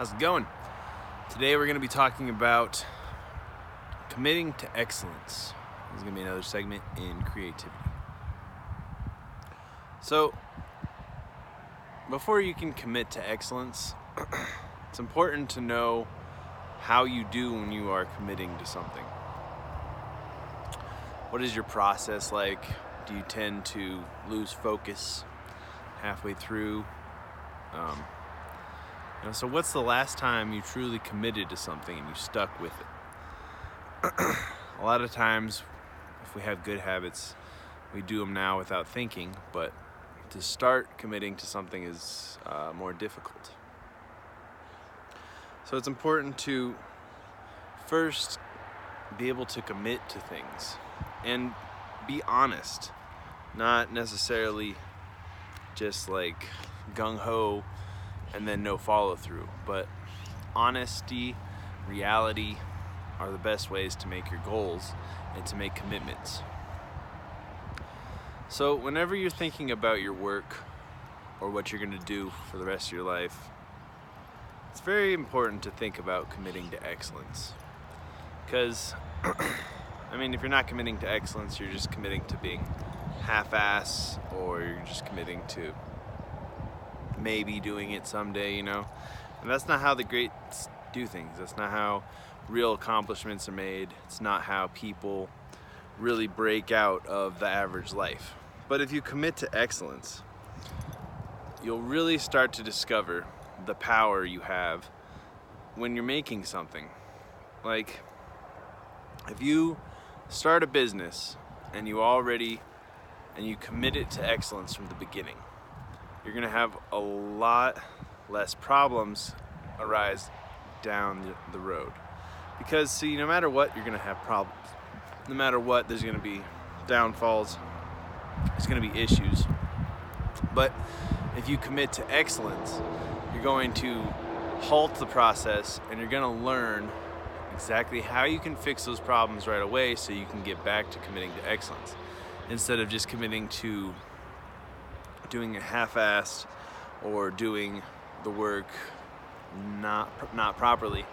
How's it going? Today we're going to be talking about committing to excellence. This is going to be another segment in creativity. So, before you can commit to excellence, it's important to know how you do when you are committing to something. What is your process like? Do you tend to lose focus halfway through? So what's the last time you truly committed to something and you stuck with it? A lot of times, if we have good habits, we do them now without thinking, but to start committing to something is more difficult. So it's important to first be able to commit to things and be honest, not necessarily just like gung-ho and then no follow-through, but honesty, reality are the best ways to make your goals and to make commitments. So whenever you're thinking about your work or what you're going to do for the rest of your life, it's very important to think about committing to excellence. Because, if you're not committing to excellence, you're just committing to being half-ass, or you're just committing to maybe doing it someday, And that's not how the greats do things. That's not how real accomplishments are made. It's not how people really break out of the average life. But if you commit to excellence, you'll really start to discover the power you have when you're making something. Like, if you start a business and you commit it to excellence from the beginning, you're going to have a lot less problems arise down the road. Because, no matter what, you're going to have problems. No matter what, there's going to be downfalls. There's going to be issues. But if you commit to excellence, you're going to halt the process and you're going to learn exactly how you can fix those problems right away so you can get back to committing to excellence, instead of just committing to doing it half-assed or doing the work not properly.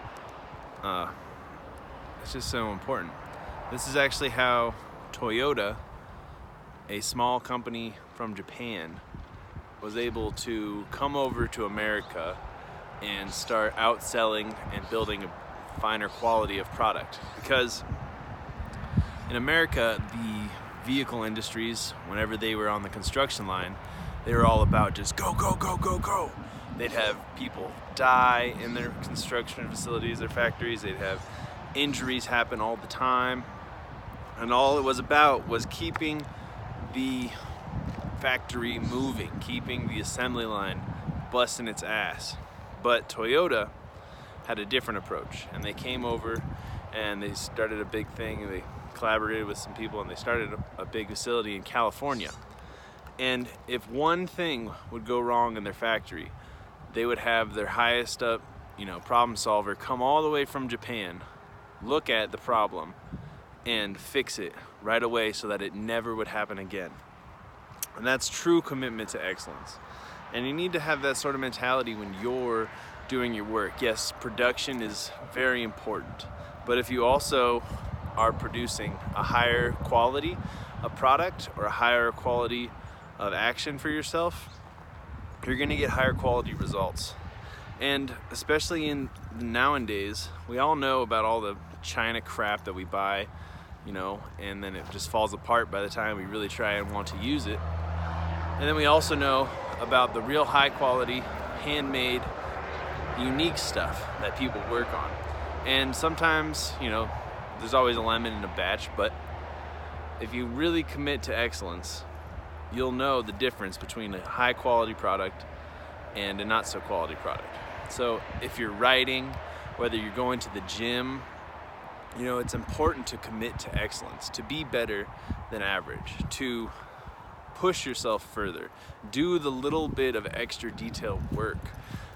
It's just so important. This is actually how Toyota, a small company from Japan, was able to come over to America and start outselling and building a finer quality of product. Because in America, the vehicle industries, whenever they were on the construction line, they were all about just go, go, go, go, go. They'd have people die in their construction facilities, their factories. They'd have injuries happen all the time. And all it was about was keeping the factory moving, keeping the assembly line busting its ass. But Toyota had a different approach, and they came over and they started a big thing, and they collaborated with some people, and they started a big facility in California. And if one thing would go wrong in their factory, they would have their highest up, problem solver come all the way from Japan, look at the problem, and fix it right away so that it never would happen again. And that's true commitment to excellence. And you need to have that sort of mentality when you're doing your work. Yes, production is very important, but if you also are producing a higher quality of product or a higher quality of action for yourself, you're going to get higher quality results. And especially in nowadays, we all know about all the China crap that we buy, and then it just falls apart by the time we really try and want to use it. And then we also know about the real high quality, handmade, unique stuff that people work on. And sometimes, there's always a lemon in a batch, but if you really commit to excellence, you'll know the difference between a high quality product and a not so quality product. So if you're writing, whether you're going to the gym, it's important to commit to excellence, to be better than average, to push yourself further, do the little bit of extra detailed work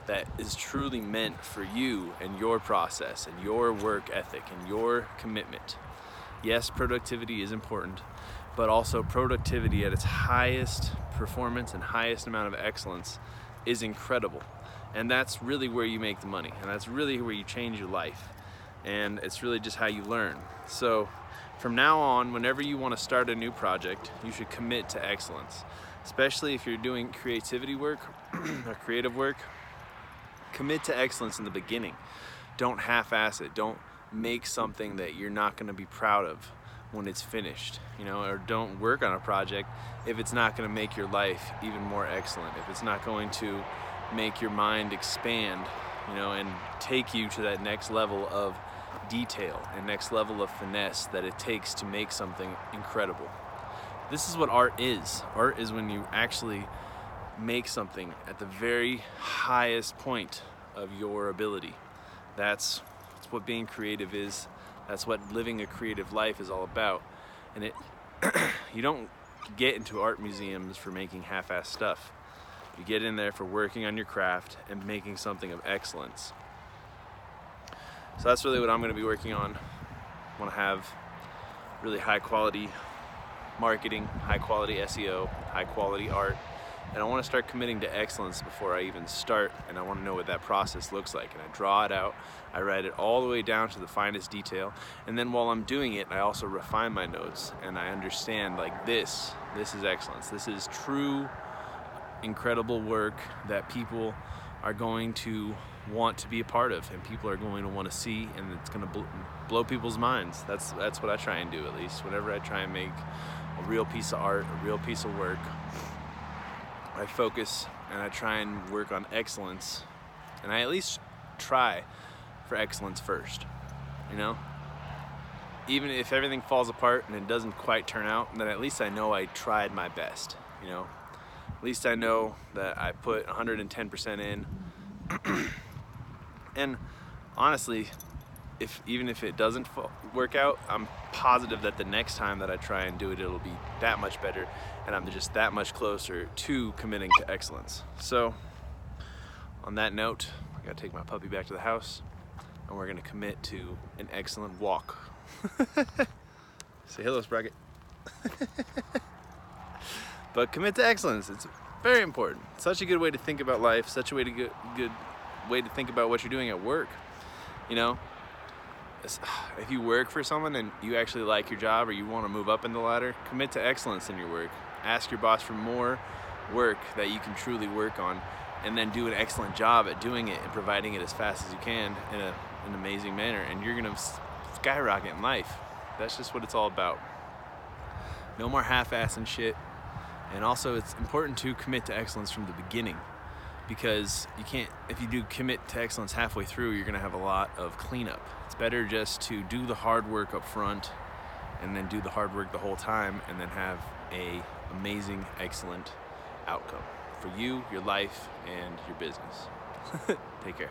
that is truly meant for you and your process and your work ethic and your commitment. Yes, productivity is important, but also productivity at its highest performance and highest amount of excellence is incredible. And that's really where you make the money, and that's really where you change your life, and it's really just how you learn. So from now on, whenever you want to start a new project, you should commit to excellence, especially if you're doing creativity work or creative work. Commit to excellence in the beginning. Don't half-ass it. Don't make something that you're not going to be proud of when it's finished, or don't work on a project if it's not going to make your life even more excellent, if it's not going to make your mind expand, and take you to that next level of detail and next level of finesse that it takes to make something incredible. This is what art is. Art is when you actually make something at the very highest point of your ability. That's what being creative is. That's what living a creative life is all about. And you don't get into art museums for making half-assed stuff. You get in there for working on your craft and making something of excellence. So that's really what I'm going to be working on. I want to have really high quality marketing, high quality SEO, high quality art, and I want to start committing to excellence before I even start, and I want to know what that process looks like, and I draw it out, I write it all the way down to the finest detail, and then while I'm doing it, I also refine my notes, and I understand, like, this is excellence. This is true, incredible work that people are going to want to be a part of, and people are going to want to see, and it's going to blow people's minds. That's what I try and do, at least. Whenever I try and make a real piece of art, a real piece of work, I focus and I try and work on excellence, and I at least try for excellence first, Even if everything falls apart and it doesn't quite turn out, then at least I know I tried my best, At least I know that I put 110% in. And honestly, even if it doesn't work out, I'm positive that the next time that I try and do it, it'll be that much better, and I'm just that much closer to committing to excellence. So on that note, I gotta take my puppy back to the house, and we're gonna commit to an excellent walk. Say hello, Sprocket. But commit to excellence. It's very important. Such a good way to think about life, such a good way to think about what you're doing at work. If you work for someone and you actually like your job or you want to move up in the ladder, commit to excellence in your work. Ask your boss for more work that you can truly work on, and then do an excellent job at doing it and providing it as fast as you can in an amazing manner, and you're going to skyrocket in life. That's just what it's all about. No more half-assing shit. And also, it's important to commit to excellence from the beginning, because if you do commit to excellence halfway through, you're going to have a lot of cleanup. It's better just to do the hard work up front and then do the hard work the whole time, and then have a amazing, excellent outcome for you, your life, and your business. Take care.